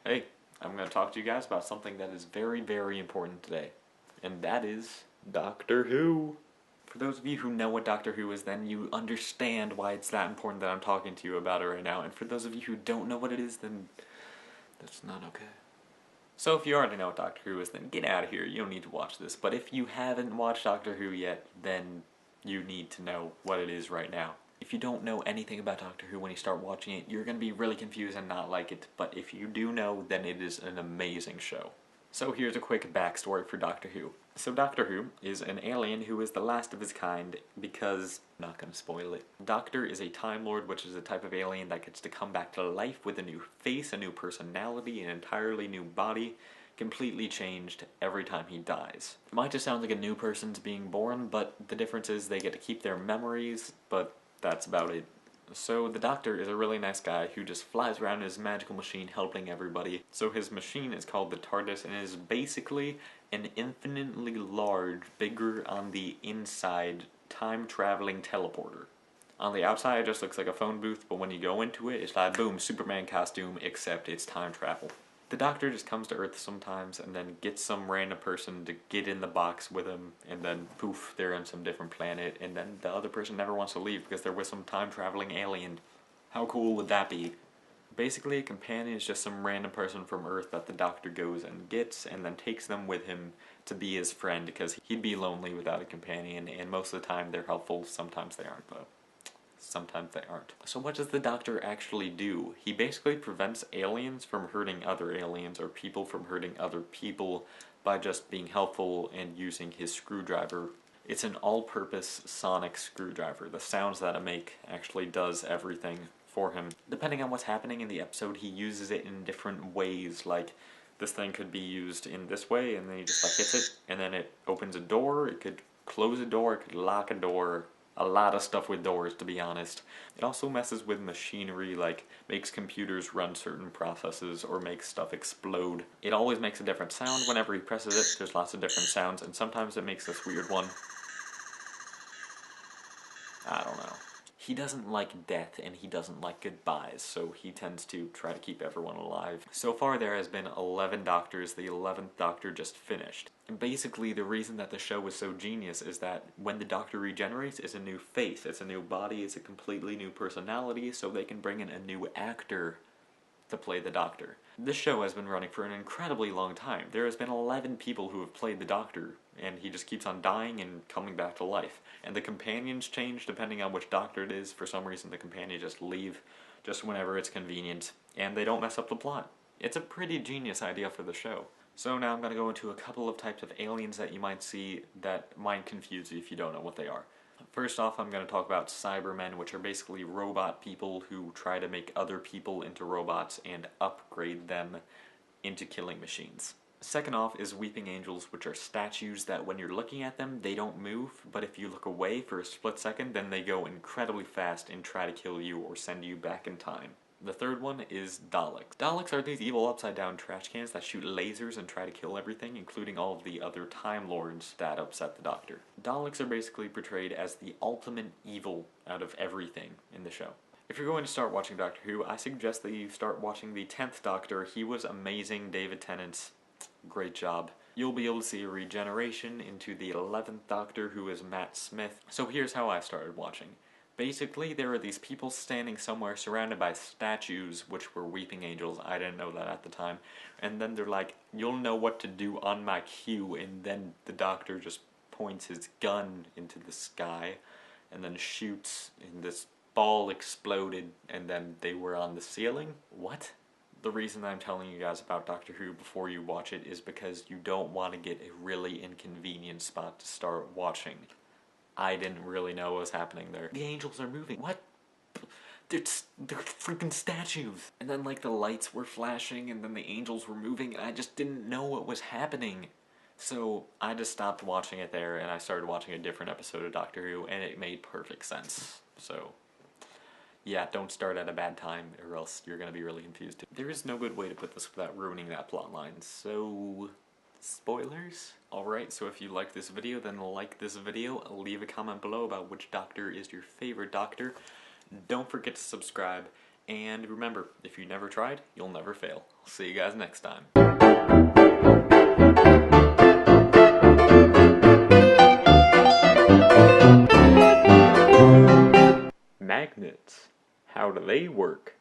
Hey, I'm going to talk to you guys about something that is very, very important today, and that is Doctor Who. For those of you who know what Doctor Who is, then you understand why it's that important that I'm talking to you about it right now, and for those of you who don't know what it is, then that's not okay. So if you already know what Doctor Who is, then get out of here, you don't need to watch this, but if you haven't watched Doctor Who yet, then you need to know what it is right now. If you don't know anything about Doctor Who when you start watching it, you're going to be really confused and not like it, but if you do know, then it is an amazing show. So here's a quick backstory for Doctor Who. So Doctor Who is an alien who is the last of his kind because, I'm not going to spoil it. Doctor is a Time Lord, which is a type of alien that gets to come back to life with a new face, a new personality, an entirely new body, completely changed every time he dies. It might just sound like a new person's being born, but the difference is they get to keep their memories, but that's about it. So the Doctor is a really nice guy who just flies around in his magical machine helping everybody. So his machine is called the TARDIS and is basically an infinitely large, bigger on the inside, time-traveling teleporter. On the outside it just looks like a phone booth, but when you go into it, it's like boom, Superman costume, except it's time travel. The Doctor just comes to Earth sometimes and then gets some random person to get in the box with him, and then poof, they're on some different planet, and then the other person never wants to leave because they're with some time-traveling alien. How cool would that be? Basically, a companion is just some random person from Earth that the Doctor goes and gets, and then takes them with him to be his friend, because he'd be lonely without a companion, and most of the time they're helpful, sometimes they aren't though. Sometimes they aren't. So what does the Doctor actually do? He basically prevents aliens from hurting other aliens or people from hurting other people by just being helpful and using his screwdriver. It's an all-purpose sonic screwdriver. The sounds that it makes actually does everything for him. Depending on what's happening in the episode, he uses it in different ways. Like, this thing could be used in this way, and then he just like hits it, and then it opens a door, it could close a door, it could lock a door. A lot of stuff with doors, to be honest. It also messes with machinery, like makes computers run certain processes or makes stuff explode. It always makes a different sound whenever he presses it. There's lots of different sounds, and sometimes it makes this weird one. I don't know. He doesn't like death and he doesn't like goodbyes, so he tends to try to keep everyone alive. So far there has been 11 Doctors, the 11th Doctor just finished. And basically the reason that the show is so genius is that when the Doctor regenerates, it's a new face, it's a new body, it's a completely new personality, so they can bring in a new actor to play the Doctor. This show has been running for an incredibly long time. There has been 11 people who have played the Doctor, and he just keeps on dying and coming back to life. And the companions change depending on which Doctor it is. For some reason the companions just leave just whenever it's convenient, and they don't mess up the plot. It's a pretty genius idea for the show. So now I'm going to go into a couple of types of aliens that you might see that might confuse you if you don't know what they are. First off, I'm going to talk about Cybermen, which are basically robot people who try to make other people into robots and upgrade them into killing machines. Second off is Weeping Angels, which are statues that when you're looking at them, they don't move, but if you look away for a split second, then they go incredibly fast and try to kill you or send you back in time. The third one is Daleks. Daleks are these evil upside-down trash cans that shoot lasers and try to kill everything, including all of the other Time Lords that upset the Doctor. Daleks are basically portrayed as the ultimate evil out of everything in the show. If you're going to start watching Doctor Who, I suggest that you start watching the 10th Doctor. He was amazing. David Tennant, great job. You'll be able to see a regeneration into the 11th Doctor, who is Matt Smith. So here's how I started watching. Basically, there are these people standing somewhere surrounded by statues, which were Weeping Angels. I didn't know that at the time. And then they're like, you'll know what to do on my cue, and then the Doctor just points his gun into the sky, and then shoots, and this ball exploded, and then they were on the ceiling? What? The reason I'm telling you guys about Doctor Who before you watch it is because you don't want to get a really inconvenient spot to start watching. I didn't really know what was happening there. The angels are moving. What? They're freaking statues. And then like the lights were flashing and then the angels were moving and I just didn't know what was happening. So I just stopped watching it there and I started watching a different episode of Doctor Who and it made perfect sense. So yeah, don't start at a bad time or else you're gonna be really confused. There is no good way to put this without ruining that plotline, so spoilers? Alright, so if you like this video, then like this video, leave a comment below about which Doctor is your favorite Doctor. Don't forget to subscribe, And remember, if you never tried, you'll never fail. I'll see you guys next time. Magnets. How do they work?